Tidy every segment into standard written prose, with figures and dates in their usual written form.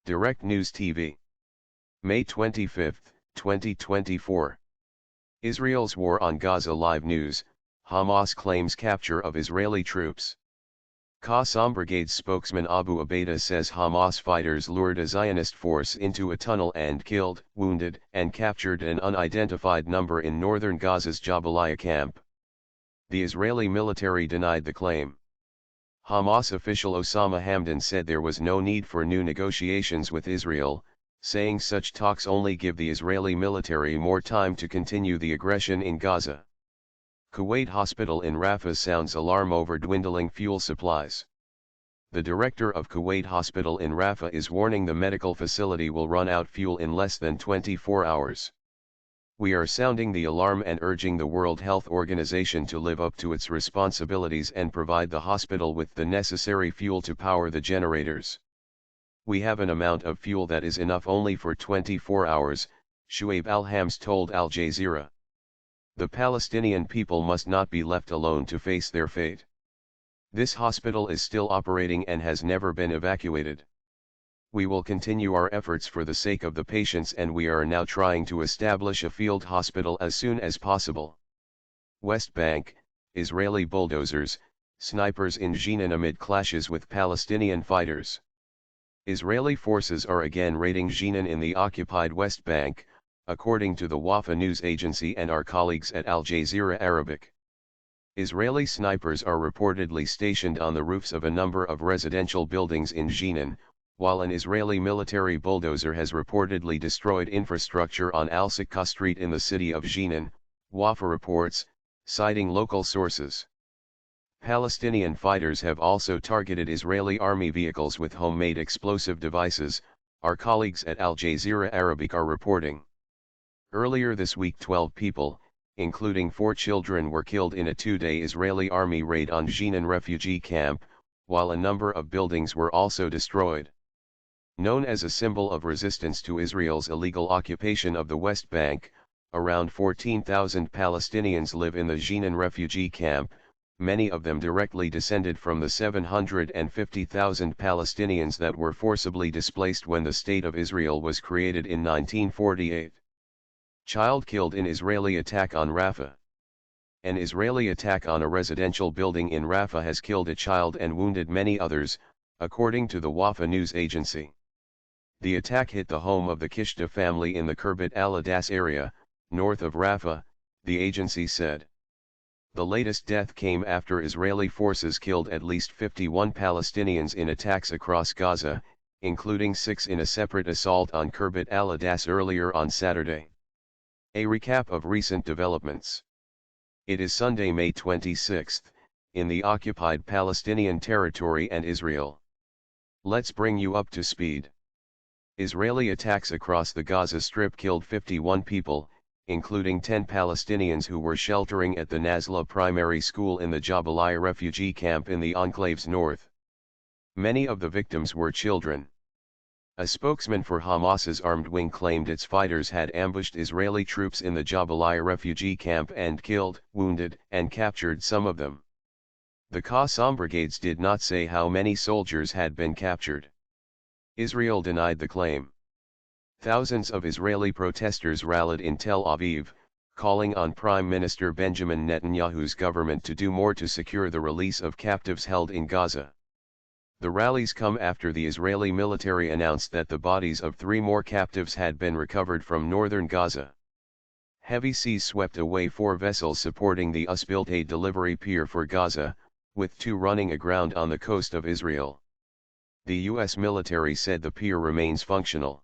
Direct News TV. May 25, 2024. Israel's war on Gaza. Live news, Hamas claims capture of Israeli troops. Qassam Brigade's spokesman Abu Ubaidah says Hamas fighters lured a Zionist force into a tunnel and killed, wounded, and captured an unidentified number in northern Gaza's Jabalia camp. The Israeli military denied the claim. Hamas official Osama Hamdan said there was no need for new negotiations with Israel, saying such talks only give the Israeli military more time to continue the aggression in Gaza. Kuwait hospital in Rafah sounds alarm over dwindling fuel supplies. The director of Kuwait hospital in Rafah is warning the medical facility will run out fuel in less than 24 hours. We are sounding the alarm and urging the World Health Organization to live up to its responsibilities and provide the hospital with the necessary fuel to power the generators. We have an amount of fuel that is enough only for 24 hours, Shuaib al-Hams told Al Jazeera. The Palestinian people must not be left alone to face their fate. This hospital is still operating and has never been evacuated. We will continue our efforts for the sake of the patients, and we are now trying to establish a field hospital as soon as possible. West Bank, Israeli bulldozers, snipers in Jenin amid clashes with Palestinian fighters. Israeli forces are again raiding Jenin in the occupied West Bank, according to the Wafa news agency and our colleagues at Al Jazeera Arabic. Israeli snipers are reportedly stationed on the roofs of a number of residential buildings in Jenin, while an Israeli military bulldozer has reportedly destroyed infrastructure on Al-Sakka Street in the city of Jenin, Wafa reports, citing local sources. Palestinian fighters have also targeted Israeli army vehicles with homemade explosive devices, our colleagues at Al Jazeera Arabic are reporting. Earlier this week 12 people, including 4 children, were killed in a 2-day Israeli army raid on Jenin refugee camp, while a number of buildings were also destroyed. Known as a symbol of resistance to Israel's illegal occupation of the West Bank, around 14,000 Palestinians live in the Jenin refugee camp, many of them directly descended from the 750,000 Palestinians that were forcibly displaced when the State of Israel was created in 1948. Child killed in Israeli attack on Rafah. An Israeli attack on a residential building in Rafah has killed a child and wounded many others, according to the Wafa news agency. The attack hit the home of the Kishta family in the Kirbet al-Adas area, north of Rafah, the agency said. The latest death came after Israeli forces killed at least 51 Palestinians in attacks across Gaza, including 6 in a separate assault on Kirbet al-Adas earlier on Saturday. A recap of recent developments. It is Sunday, May 26, in the occupied Palestinian territory and Israel. Let's bring you up to speed. Israeli attacks across the Gaza Strip killed 51 people, including 10 Palestinians who were sheltering at the Nazla primary school in the Jabalia refugee camp in the enclave's north. Many of the victims were children. A spokesman for Hamas's armed wing claimed its fighters had ambushed Israeli troops in the Jabalia refugee camp and killed, wounded, and captured some of them. The Qassam brigades did not say how many soldiers had been captured. Israel denied the claim. Thousands of Israeli protesters rallied in Tel Aviv, calling on Prime Minister Benjamin Netanyahu's government to do more to secure the release of captives held in Gaza. The rallies come after the Israeli military announced that the bodies of 3 more captives had been recovered from northern Gaza. Heavy seas swept away 4 vessels supporting the US-built aid delivery pier for Gaza, with 2 running aground on the coast of Israel. The US military said the pier remains functional.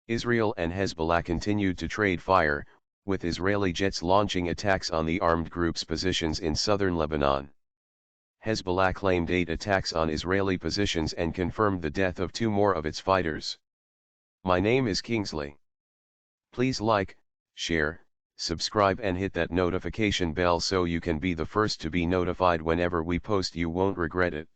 Israel and Hezbollah continued to trade fire, with Israeli jets launching attacks on the armed group's positions in southern Lebanon. Hezbollah claimed 8 attacks on Israeli positions and confirmed the death of 2 more of its fighters. My name is Kingsley. Please like, share, subscribe and hit that notification bell so you can be the first to be notified whenever we post. You won't regret it.